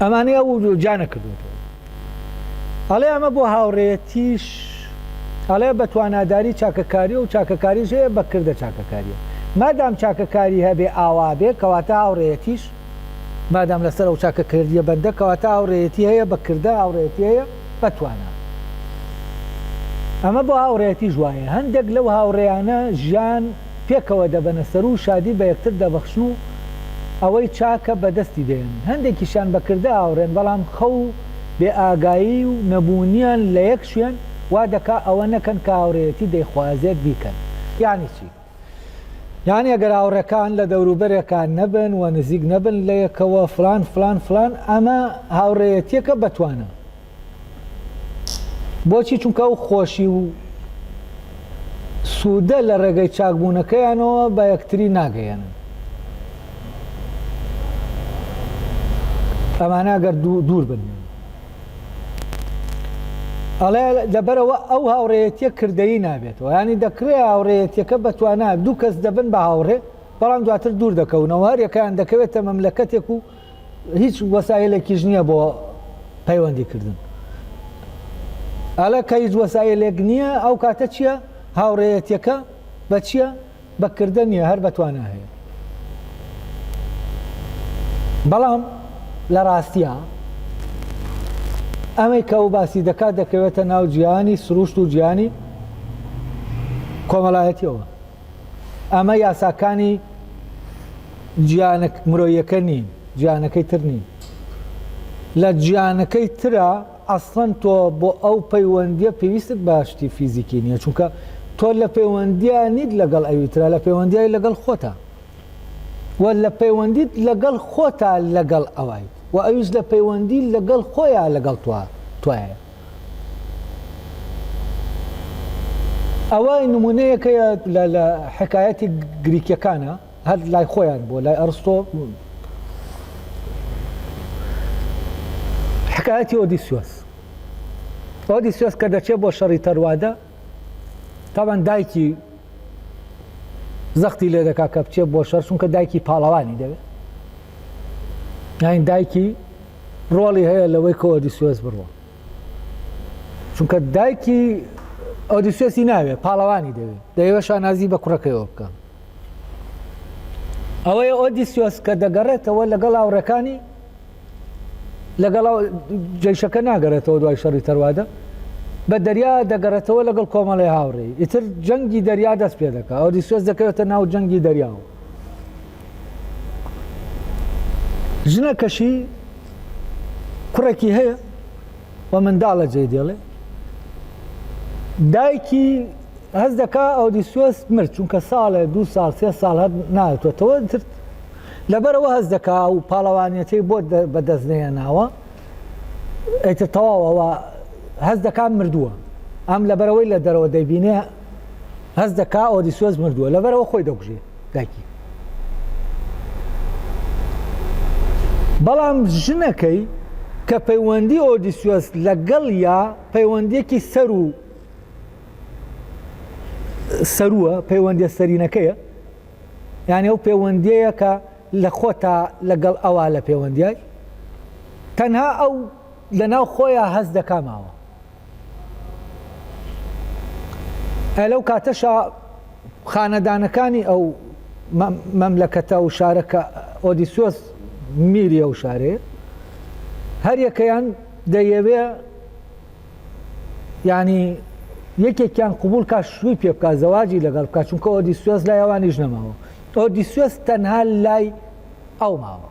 ئەمانەیە و جانەکردوێت ئەڵێ ئەمە بۆ هاوڕێتیش ئەڵێ بە تواناداری چاکەکاری و چاکەکاریش هەیە بەکردە چاکەکاریە مادام چاکەکاری هەبێ ئاوا بێ کەواتە هاوڕێتیش مادام لەسەر ئەو چاکەکردیە بەندە کەواتە هاوڕێتی هەیە بەکردە هاوڕێتی هەیە بەتوانە ئەمە بۆ هاوڕێتی جوایە هەندێک لەو هاوڕێیانە ژیان پێکەوە دەبەنە سەر و شادی بە یەکتر دەبەخشن و ئەوەی چاکە بەدەستی دێن هەندێکیشان بەکردە هاوڕێن بەڵام خەو بێ ئاگایی و نەبوونیان لە یەک شوێن وا دەکا ئەوە نەکەن کە هاوڕێتی دەیخوازێت بیکەن یعنی چی؟ یعنی ئەگەر هاوڕەکان لە دەوروبەرێکان نەبن و نزیک نەبن لە یەکەوە فلان فلان فلان ئەمە هاوڕێتیەکە بەتوانە بۆچی چونکە ئەو خۆشی و سوودە لە ڕێگەی چاکبوونەکەیانەوە بە یەکتری ناگەیەنن ئەمانە ئەگەر دوور بن ئەڵێ لەبەرەوە ئەو هاوڕێتیە کردەیی نابێتەوە ینی دەکرێت هاوڕێتیەکە بەتوانە دوو کەس دەبن بە هاوڕێ بەڵام دواتر دوور دەکەونەوە هەر یەکەیان دەکەوێتە مەملەکەتێک و هیچ وەسایلێکیش نییە بۆ پەیوەندیکردن ئەلە کە هیچ وەسایلێک نییە ئەو کاتە چییە؟ هاوڕێتیەکە بە چییە؟ بەکردە نییە هەر بەتوانە هەیە بەڵام لە ڕاستیە ئەمەی کە ئەو باسی دەکات دەکەوێتە ناو جیهانی سروشت و جیهانی کۆمەڵایەتیەوە ئەمە یاساکانی مرۆیەکە نین جیهانەکەی تر نین لە جیهانەکەی ترە ئەسڵەن تۆ بۆ ئەو پەیوەندیە پێویستت باشتی فیزیکی نییە چونکە تۆ لە پەیوەندیە نیت لەگەڵ ئەویترا لە پەیوەندیای لەگەڵ خۆتە و لە پەیوەندیت لەگەڵ خۆتە لەگەڵ ئەوای و ئەویش لە پەیوەندی لەگەڵ خۆیان لەگەڵ توایە ئەوە نمونەیەکەیە لە حکایەتی گریکیەکانە هەر لای خۆیان بۆ لای ئەرستۆ حکایەتی ئۆدیسیۆس کە دەچێت بۆ شەڕی تەروادە تاوان دایکی زەختی لێ دەکا کە بچێت بۆ شەڕ چونکە دایکی پاڵەوانی دەوێت یان دایکی ڕۆڵی هەیە لەوەی کە ئۆدیسیۆس بڕوە چونکە دایکی ئۆدیسیۆسی ناوێت پاڵەوانی دەوێت دەیەوە شانازی بە کوڕەکەیەوە بکە ئەوەیە ئۆدیسیۆس کە دەگەڕێتەوە لەگەڵ هاوڕەکانی لەگەڵ جێشەکە ناگەڕێتەوە دوای شەڕی تەروادە بە دەریا دەگەڕێتەوە لەگەڵ کۆمەڵی هاوڕێی ئیتر جەنگی دەریا دەست پێ دەکات ئۆدیسیۆس دەکەوێتە ناو جەنگی دەریاوە ژنەکەشی کوڕێکی هەیە و منداڵە جێ دێڵێ دایکی هەز دەکا ئۆدیسیۆس مرد چونکە ساڵێ 2 ساڵ 3 ساڵ هەر نایەتەوە لەبەرەوە هەز دەکا و پاڵەوانیەتی بۆ بەدەستنەیە ناوە ئیتر تەواوەوە هەز دەکا مردووە ئەم لەبەرەوەی لە دەرەوە دەیبینێ هەز دەکا ئۆدیسیۆس مردووە لەبەرەوە خۆی دەکوژێ دایکی بەڵام ژنەکەی کە پەیوەندی ئۆدیسیۆس لەگەڵ یا پەیوەندیەکی سەرووە پەیوەندیە سەرینەکەیە یعنی ئەو پەیوەندیەیە کە لە خۆتا لەگەڵ ئەوە لە پەیوەندیای تەنها ئەو لەناو خۆیان هەز دەکا ماوە لەو کاتەشە خانەدانەکانی ئەو مەملەکەتە و شارەکە ئۆدیسۆس میری ئەو شارێ هەر یەکەیان دەیەوێ ینی یەکێکیان قبول کا شووی پێ بکات زەواجی لەگەڵ بکات چونکە ئۆدیسۆس لای ئەوانیش نەماوە ئۆدیسۆس تەنها لای ئەو ماوە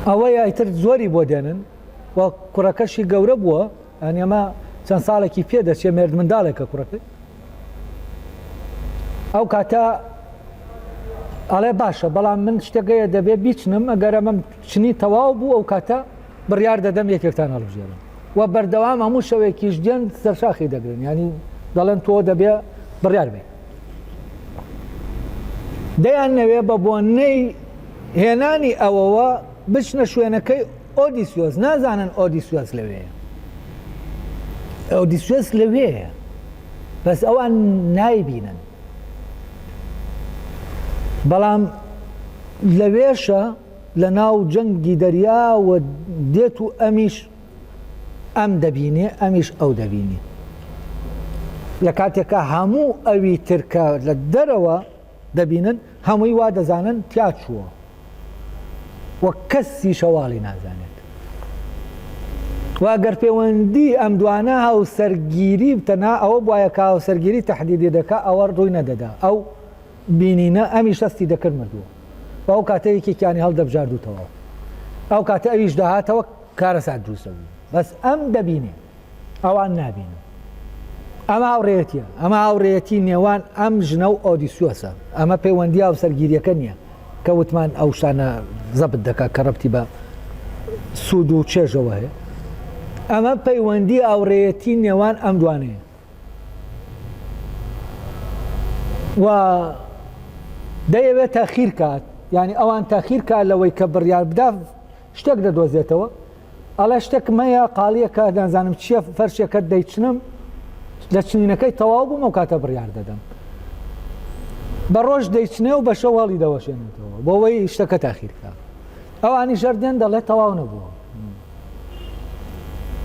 ئەوە یایتر زۆری بۆ دێنن و کوڕەکەشی گەورە بووە ئەنی ئەمە چەند ساڵێکی پێ دەچێ مێرد منداڵێکە کوڕەکەی ئەو کاتە ئەڵێ باشە بەڵام من شتێکەیە دەبێ بیچنم ئەگەر ئەمە چنی تەواو بوو ئەو کاتە بڕیار دەدەم یەکێکتان هەڵبژێرم و بەردەوام هەموو شەوێکیش دێن سەرشاخی دەگرن ینی دەڵێن تۆ دەبێ بڕیار بێ دەیان نەوێ بە بۆنەی هێنانی ئەوەوە بچنە شوێنەکەی ئۆدیسۆس نازانن ئۆدیسۆس لەوەیە ئۆدیسۆس لەوەیە بەس ئەوان نایبینن بەڵام لەوێشە لە ناو جەنگی دەریا و دێت و ئەمیش ئەم دەبینێ ئەمیش ئەو دەبینێ لە کاتێکە هەموو ئەوی ترکە لە دەرەوە دەبینن هەمووی وا دەزانن تیا چووە وەک کەسی شەواڵی نازانێت واگەر پەیوەندی ئەم دوانە هاوسەرگیری تەنها ئەوە بواە کە هاوسەرگیری تەحدیدی دەکا ئەوە ڕووی نەدەدا ئەو بینینە ئەمیش دەستی دەکرد مردووە ئەو کاتەیەکێکیانی هەڵدەبژاردووتەوە ئەو کاتە ئەویش داهاتەوە کارە سات دروستە بوو بەس ئەم دەبینێ ئەوان نابینن ئەمە هاوڕێیەتیە ئەمە هاوڕێیەتی نێوان ئەم ژنە و ئۆدیسۆسە ئەمە پەیوەندی هاوسەرگیریەکە نییە کە وتمان ئەو شانە زەبت دەکات کە ڕەبتی بە سوود و چێژەوە هەیە ئەمە پەیوەندی هاوڕێیەتی نێوان ئەم دوانەیە و دەیەوێت تاخیر کات ینی ئەوان تاخیر کات لەوەی کە بڕیار بدا شتێک دەدۆزێتەوە ئەڵێ شتێک مەیە قاڵیەکە دەنزانم چییە فەرشێکە دەیچنم لە چنینەکەی تەواو بووم ئەو کاتە بڕیار دەدەم بە ڕۆژ دەیچنێ و بە شەو هەڵی دەوەشێنێتەوە بۆەوەی شتەکە تاخیرکە ئەوانی ژەردێن دەڵێت تەواو نەبووە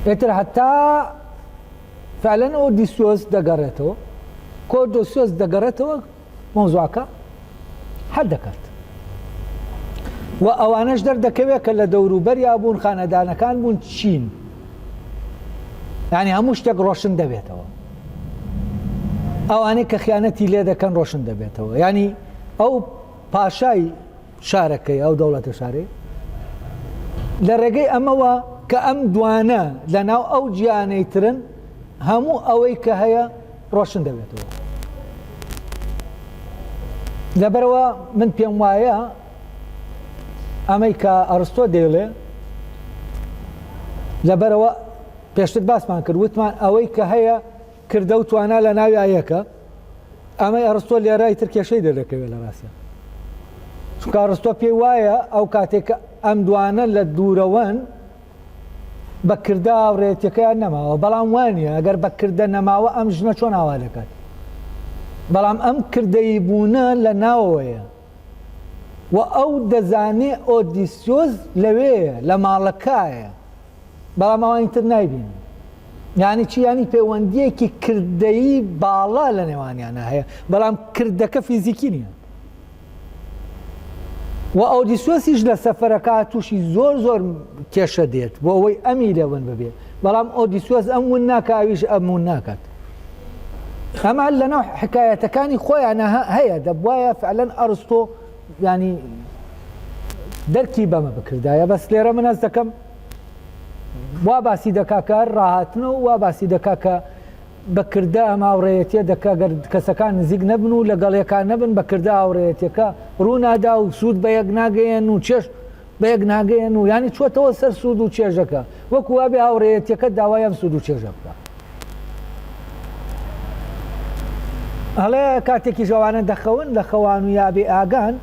ئێتر هەتا فعلەن ئۆدیسۆس دەگەڕێتەوە کۆ ئۆدیسۆس دەگەڕێتەوە مۆزوعەکە هەر دەکات و ئەوانەش دەردەکەوێت کە لە دەوروبەریا بوون خانەدانەکان بوون چین ینی هەموو شتێک ڕۆشن دەبێتەوە ئەوانەی کە خیانەتی لێ دەکەن ڕۆشن دەبێتەوە ینی ئەو پاشای شارەکەی ئەو دەوڵەتە شارەی لە ڕێگەی ئەمەوە کە ئەم دوانە لە ناو ئەو گیانەی ترن هەموو ئەوەی کە هەیە ڕۆشن دەبێتەوە لەبەرەوە من پێم وایە ئەمەی کە ئەرستۆ دەیڵێ لەبەرەوە پێشتر باسمان کرد وتمان ئەوەی کە هەیە کردە و توانە لە ناوی ئایەکە ئەمەی ئەرستۆ لێرای تر کێشەی دەردەکەوێت لە ڕاستە چونکە ئەرستۆ پێی وایە ئەو کاتێک ئەم دوانە لە دوورەوەن بەکردە هاوڕێیەتیەکەیان نەماوە بەڵام وانە ئەگەر بەکردە نەماوە ئەم ژنە چۆن ئاوا دەکات بەڵام ئەم کردەی بوونە لە ناوەیە و ئەو دەزانێ ئۆدیسۆس لەوەیە لە ماڵەکایە بەڵام ئەوانی تر نایبین یعنی چی ینی پەیوەندیەکی کردەیی باڵا لە نێوانیانە هەیە بەڵام کردەکە فیزیکی نییە و ئۆدیسۆسیش لە سەفەرەکە تووشی زۆر زۆر کێشە دێت بۆ ئەوەی ئەمی لەون ببێت بەڵام ئۆدیسۆس ئەم ون ناکە ئەویش ئەم ون ناکات ئەمە لەناو حکایەتەکانی خۆیانە هەیە دەبوایە فعلەن ئەرستۆ ینی دەرکی بەمە بکردایە بەس لێرە من ئەس دەکەم وا باسی دەکا کە ڕاهاتنەوە وا باسی دەکا کە بەکردە ئەم هاوڕێیەتیە دەکا گەر کەسەکان نزیک نەبن و لەگەڵیەکان نەبن بەکردە هاوڕێیەتیەکە ڕوونادا و سوود بە یەک ناگەیەن و چێش بە یەک ناگەیەن و ینی چۆتەوە سەر سوود و چێژەکە وەکو وابێ هاوڕێیەتیەکە داوای ئەم سوود و چێژە بکە هەڵێ کاتێکی ژەوانە دەخەون لە خەوان و یابێ ئاگان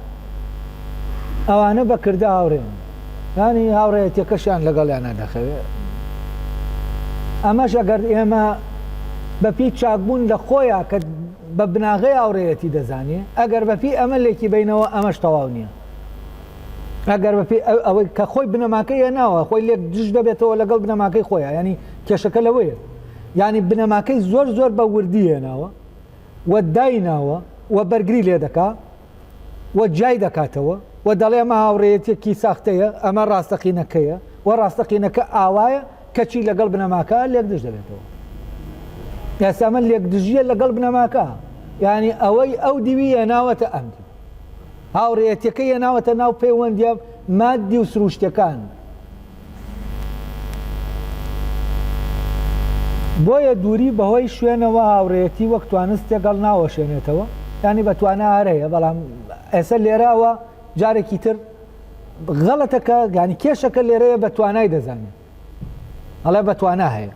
ئەوانە بەکردە هاوڕێن ینی هاوڕێیەتیەکەشیان لەگەڵیانە دەخەوێت ئەمەش ئەگەر ئێمە بەپی چاکبوون لە خۆیان کە بە بناغی هاوڕێیەتی دەزانێ ئەگەر بەپی ئەمە لێکی بینەوە ئەمەش تەواو نییە ئەگەر بەپی ئەوەی کە خۆی بنەماکەی هێناوە خۆی لێک دژ دەبێتەوە لەگەڵ بنەماکەی خۆیان ینی کێشەکە لەوەیە ینی بنەماکەی زۆر زۆر بە وردی هێناوە و دایناوە و بەرگری لێ دەکا و ئەو کاتە کە ئەم دوانە لە ناوە ئەوە بەڵام ئەم کردەی بوونە لە ناوەیە و ئەو دەزانێ ئۆدیسۆس لەوەیە لە ماڵەکایە بەڵام ئۆدیسۆس وە جای دەکاتەوە و دەڵێ ئەمە هاوڕێیەتێکی ساختەیە ئەمە ڕاستەقینەکەیە و ڕاستەقینەکە ئاوایە کەچی لەگەڵ بنەماکە لێک دژ دەبێتەوە یاسامە لێک دژیە لەگەڵ بنەماکە یعنی ئەوەی ئەو دیوی هێناوەتە ئەم دی هاوڕێیەتەکە هێناوەتە ناو پەیوەندیە مادی و سروشتەکان بۆیە دووری بەهۆی شوێنەوە هاوڕێتی وەک توانست تێگەڵ ناوەشێنێتەوە ینی بەتوانە هەرەیە بەڵام ئێستا لێراوە جارێکی تر غەڵەتەکە ینی کێشەکە لێرەیە بەتوانای دەزانێت ئەڵێ بەتوانە هەیە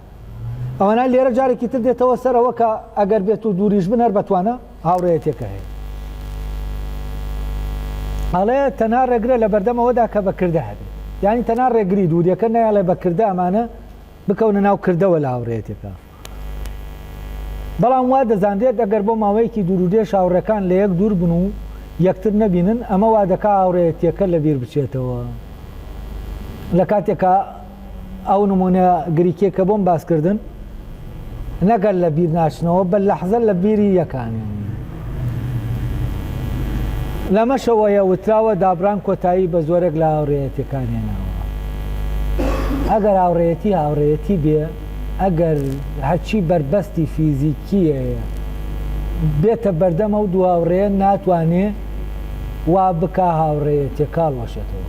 ئەوەنە لێرە جارێکی تر دێتەوە سەرەوە کە ئەگەر بێت و دووریش بن هەر بەتوانە هاوڕێتێکە هەیە ئەڵێ تەنها ڕێگرە لە بەردەمەوەدا کە بەکردە هەبێت ینی تەنها ڕێگری دووریەکە نایڵێ بەکردە ئەمانە بکەونە ناو کردەوە لە هاوڕێتێکە بەڵام وا دەزانرێت ئەگەر بۆ ماوەیەکی دوورودێش هاوڕەکان لە یەک دوور بن و یەکتر نەبینن ئەمە وا دەکا هاوڕێتیەکە لەبیر بچێتەوە لە کاتێکە ئەو نمونە گریکێکە بۆم باسکردن نەگەر لە بیر ناچنەوە بە لەحزە لە بیری یەکانی لەمەشەوەیە وتراوە دابران کۆتایی بە زۆرێک لە هاوڕێتیەکانێنەوە ئەگەر هاوڕێتی بێ ئەگەر هەرچی بربەستی فیزیکیەیە بێتە بەردەمە و دوو هاوڕێ ناتوانێ وا بکە هاوڕێتیەکە هەڵوەشێتەوە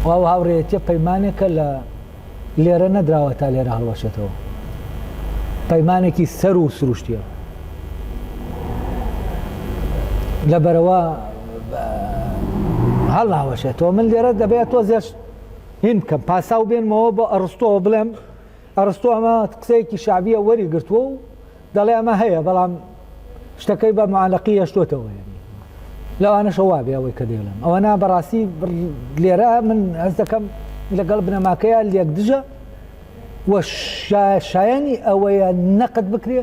و هاوڕێتیە پەیمانێکە لە لێرە نەدراوە تا لێرە هەڵوەشێتەوە پەیمانێکی سەر و سروشتیە لەبەرەوە هەڵ ناوەشێتەوە من لێرە دەبێت تۆ زێش هین بکەم پاسا و بێنمەوە بە ئەرستۆوە بڵێم ئەرستۆ ئەمە قسەیەکی شعبیە وەری گرتووە و دەڵێ ئەمە هەیە بەڵام شتەکەی بە معلەقی هێشتوتەوە لەوانەشە وابێ ئەوەی کە دێڵم ئەوەنا بەڕاستی لێرە من هەست دەکەم لەگەڵ بنەماکەیە لێک دژە و شایانی ئەوەیە نەقد بکرێ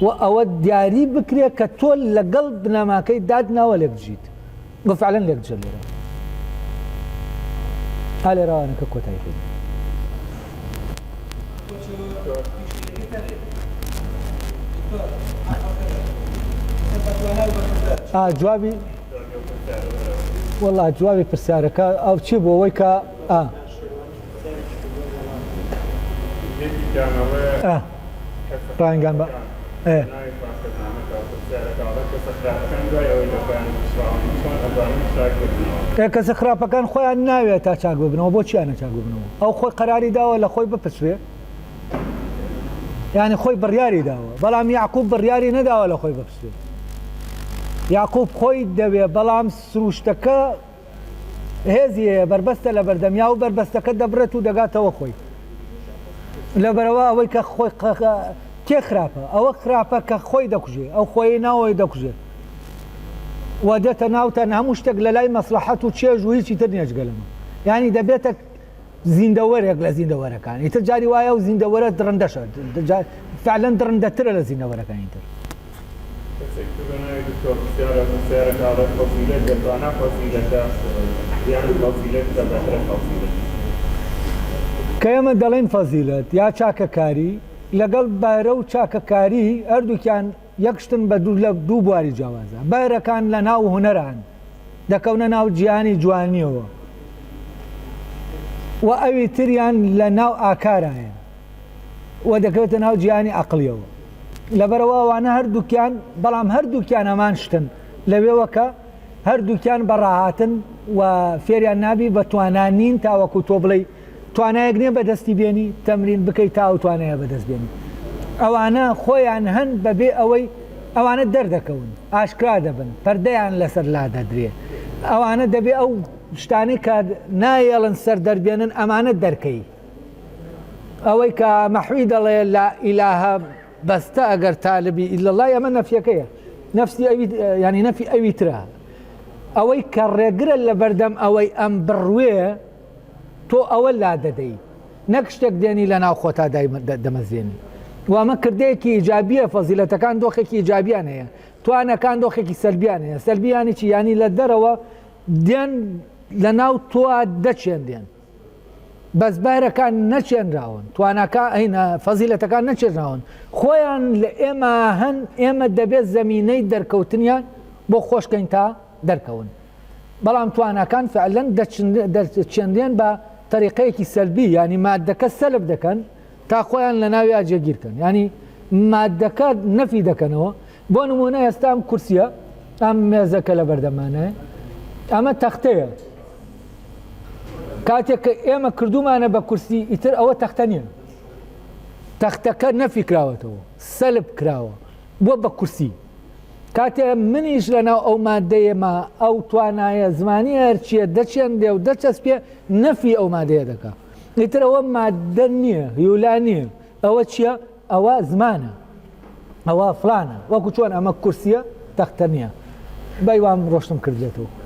و ئەوە دیاری بکرێ کە تۆ لەگەڵ بنەماکەی دادناوە لێک دژیت فعلەن لێک دژە لێرە تا لێرەوانەکە کۆتایی کرد جوابی وەڵا جوابی پرسیارەکە ئەو چی بۆ ئەوەی کە ڕاینگان بە کەسە خراپەکان خۆیان ناوێت تا چاک ببنەوە بۆ چیانە چاک ببنەوە ئەو خۆی قەراری داوە لە خۆی بپرسوێ یعنی خۆی بڕیاری داوە بەڵام یعقوب بڕیاری نەداوە لە خۆی بپرسوێ یعقوب خۆی دەوێ بەڵام سروشتەکە هێزیەیە بربەستە لە بەردەمیا و بربەستەکە دەبرێت و دەگاتەوە خۆی لەبەرەوە ئەوەی کە خۆی کێ خراپە ئەوە خراپە کە خۆی دەکوژێ ئەو خۆی ناوەی دەکوژێت و دێتە ناوتەن هەموو شتێک لە لای مەسلحەت و چێژ و هیچی تر نێجگەلەمە یعنی دەبێتە زیندەوەرێک لە زیندەوەرەکان ئیتر جاری وایە و زیندەوەرە درەندەشە فعلەن درەندەترە لە زیندەوەرەکانی تر کە ئێمە دەڵێن فەزیلەت یا چاکەکاری لەگەڵ بارە و چاکەکاری هەردووکیان یەکشتن بە دوو بواری جیاوازە بارەکان لە ناو هونەران دەکەونە ناو جیهانی جوانیەوە و ئەوی تریان لە ناو ئاکارایە و دەکەوێتە ناو جیهانی عەقڵیەوە لەبەرەوە ئەوانە هەردووکیان بەڵام هەردووکیان ئەمان شتن لەوێوە کە هەردووکیان بەڕاهاتن و فێریان نابی بە توانانین تاوەکو تۆ بڵێ توانایەک نییە بەدەستی بێنی تەمرین بکەیت تا و توانایە بەدەست بێنی ئەوانە خۆیان هەن بەبێ ئەوەی ئەوانە دەردەکەون ئاشکرا دەبن پەردەیان لەسەر لا دەدرێ ئەوانە دەبێ ئەو شتانی کە نایەڵن سەر دەربێنن ئەمانە دەرکەی ئەوەی کە مەحوی دەڵێ لا ئیلاهە بەستە ئەگەر تالبی ئیلەڵڵای ئەمە نەفیەکەیە نەفسی ئەوی ینی نەفی ئەوی ترە ئەوەی کە ڕێگرە لە بەردەم ئەوەی ئەم بڕوێ تۆ ئەوە لا دەدەی نەک شتێک دێنی لە ناو خۆتا دەمەزێنی وامە کردەیەکی ئیجابیە فەزیلەتەکان دۆخێکی ئیجابیان هەیە توانەکان دۆخێکی سەلبیان هەیە سەلبیانی چی ینی لە دەرەوە دێن لە ناو تۆ دەچێن دێن بەزبارەکان نەچێنراون تواناکە ئەینە فەزیلەتەکان نەچێنراون خۆیان لە ئێمە هەن ئێمە دەبێت زەمینەی دەرکەوتنیان بۆ خۆشکەین تا دەرکەون بەڵام تواناکان فعلەن دەچێندێن بە طریقەیەکی سەلبی ینی مادەکە سەلب دەکەن تا خۆیان لە ناوی ئاجێگیرکەن ینی مادەکە نەفی دەکەنەوە بۆ نمونە ئێستا ئەم کورسیە ئەم مێزەکە لە بەردەمانە ئەمە تەختەیە کاتێک کە ئێمە کردومانە بە کورسی ئیتر ئەوە تەختە نییە تەختەکە نەفی کراوەتەوە سەلب کراوە بۆ بە کورسی کاتێ منیش لەناو ئەو مادەیەمە ئەو توانایە زمانی هەرچیە دەچێندێ و دەچەسپێ نەفی ئەو مادەیە دەکا ئیتر ئەوە مادە نییە هیولا نییە ئەوە چییە؟ ئەوە زمانە ئەوە فلانە وەکو چۆن ئەمە کورسیە تەختە نییە بەیوام ڕۆشتم کردێتەوە